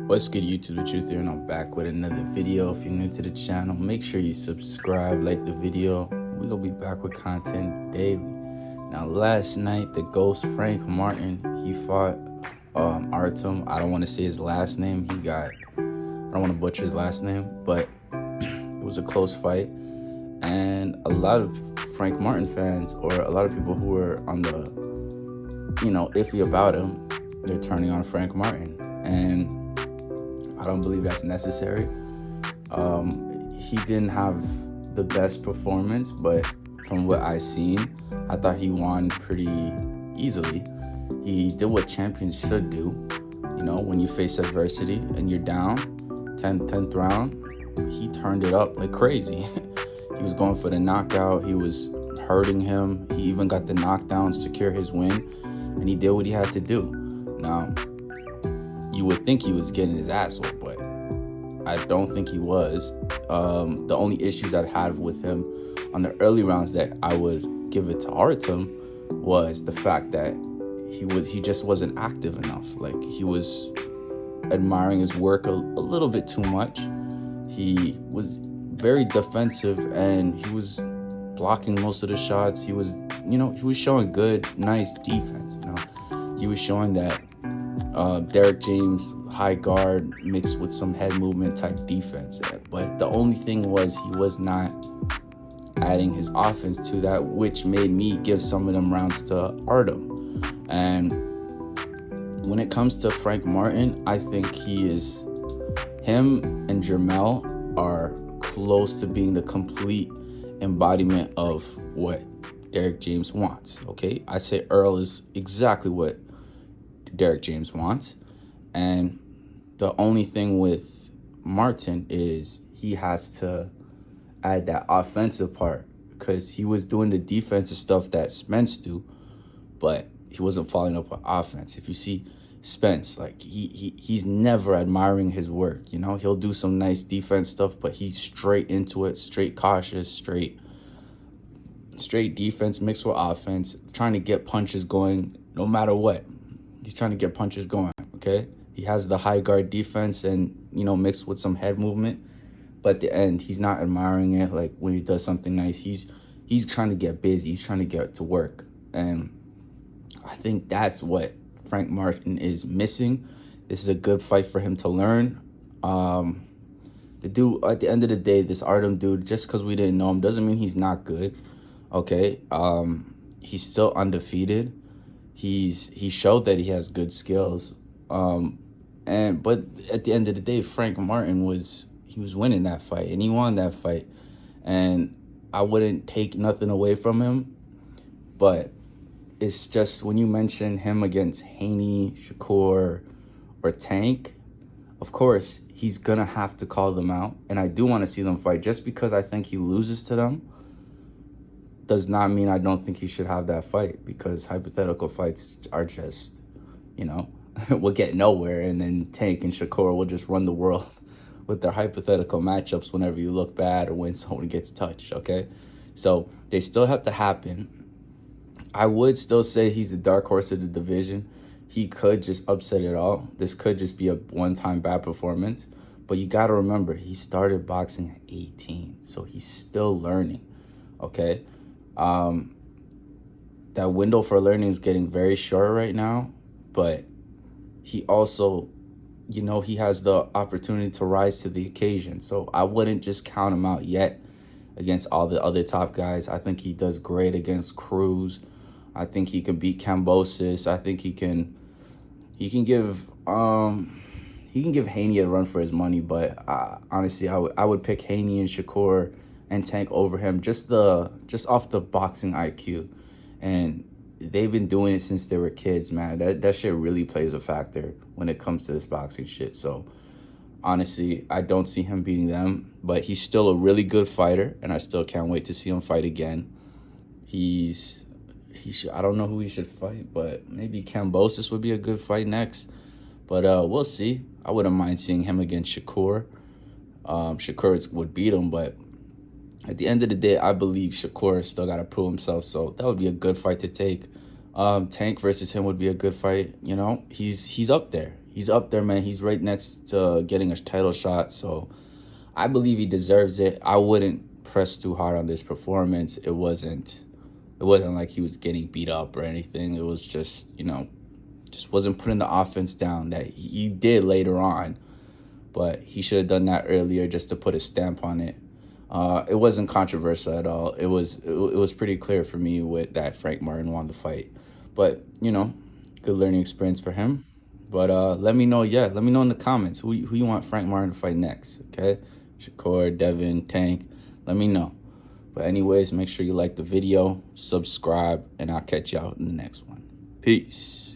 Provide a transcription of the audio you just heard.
What's good, YouTube? The Truth here, and I'm back with another video. If you're new to the channel, make sure you subscribe, like the video. We're gonna be back with content daily. Now, last night, the Ghost Frank Martin, he fought Artem. I don't want to say his last name. I don't want to butcher his last name, but it was a close fight. And a lot of Frank Martin fans, or a lot of people who were on the, iffy about him, they're turning on Frank Martin. And I don't believe that's necessary. He didn't have the best performance, but from what I seen, I thought he won pretty easily. He did what champions should do. When you face adversity and you're down, 10th round, he turned it up like crazy. He was going for the knockout. He was hurting him. He even got the knockdown, secure his win, and he did what he had to do. Now, you would think he was getting his ass whooped, but I don't think he was. The only issues I had with him on the early rounds that I would give it to Artem was the fact that he just wasn't active enough. Like, he was admiring his work a little bit too much. He was very defensive, and he was blocking most of the shots. He was showing good, nice defense. He was showing that Derek James high guard mixed with some head movement type defense. But the only thing was he was not adding his offense to that, which made me give some of them rounds to Artem. And when it comes to Frank Martin, I think him and Jermell are close to being the complete embodiment of what Derek James wants. Okay, I say Earl is exactly what Derek James wants, and the only thing with Martin is he has to add that offensive part, because he was doing the defensive stuff that Spence do, but he wasn't following up with offense. If you see Spence, like he's never admiring his work. He'll do some nice defense stuff, but he's straight into it, straight cautious, straight defense mixed with offense, trying to get punches going no matter what. He's trying to get punches going, okay? He has the high guard defense and, mixed with some head movement. But at the end, he's not admiring it. Like, when he does something nice, he's trying to get busy. He's trying to get to work. And I think that's what Frank Martin is missing. This is a good fight for him to learn. The dude, at the end of the day, this Artem dude, just because we didn't know him doesn't mean he's not good, okay? He's still undefeated. He showed that he has good skills, but at the end of the day, Frank Martin was winning that fight, and he won that fight, and I wouldn't take nothing away from him, but it's just when you mention him against Haney, Shakur, or Tank, of course he's gonna have to call them out, and I do want to see them fight. Just because I think he loses to them does not mean I don't think he should have that fight, because hypothetical fights are just, we'll get nowhere, and then Tank and Shakur will just run the world with their hypothetical matchups whenever you look bad or when someone gets touched, okay? So they still have to happen. I would still say he's the dark horse of the division. He could just upset it all. This could just be a one-time bad performance. But you got to remember, he started boxing at 18, so he's still learning, okay? That window for learning is getting very short right now, but he also, he has the opportunity to rise to the occasion. So I wouldn't just count him out yet against all the other top guys. I think he does great against Cruz. I think he can beat Kambosos. I think he can give Haney a run for his money, but honestly, I would pick Haney and Shakur and Tank over him, just off the boxing IQ. And they've been doing it since they were kids, man. That shit really plays a factor when it comes to this boxing shit. So honestly, I don't see him beating them, but he's still a really good fighter, and I still can't wait to see him fight again. I don't know who he should fight, but maybe Kambosos would be a good fight next. But we'll see. I wouldn't mind seeing him against Shakur. Shakur would beat him, but at the end of the day, I believe Shakur still got to prove himself, so that would be a good fight to take. Tank versus him would be a good fight. He's up there. he's up there, man. He's right next to getting a title shot. So I believe he deserves it. I wouldn't press too hard on this performance. It wasn't like he was getting beat up or anything. It was just, just wasn't putting the offense down that he did later on. But he should have done that earlier just to put a stamp on it. It wasn't controversial at all. It was pretty clear for me with that Frank Martin won the fight. But, good learning experience for him. But let me know in the comments who you want Frank Martin to fight next, okay? Shakur, Devin, Tank, let me know. But anyways, make sure you like the video, subscribe, and I'll catch y'all in the next one. Peace.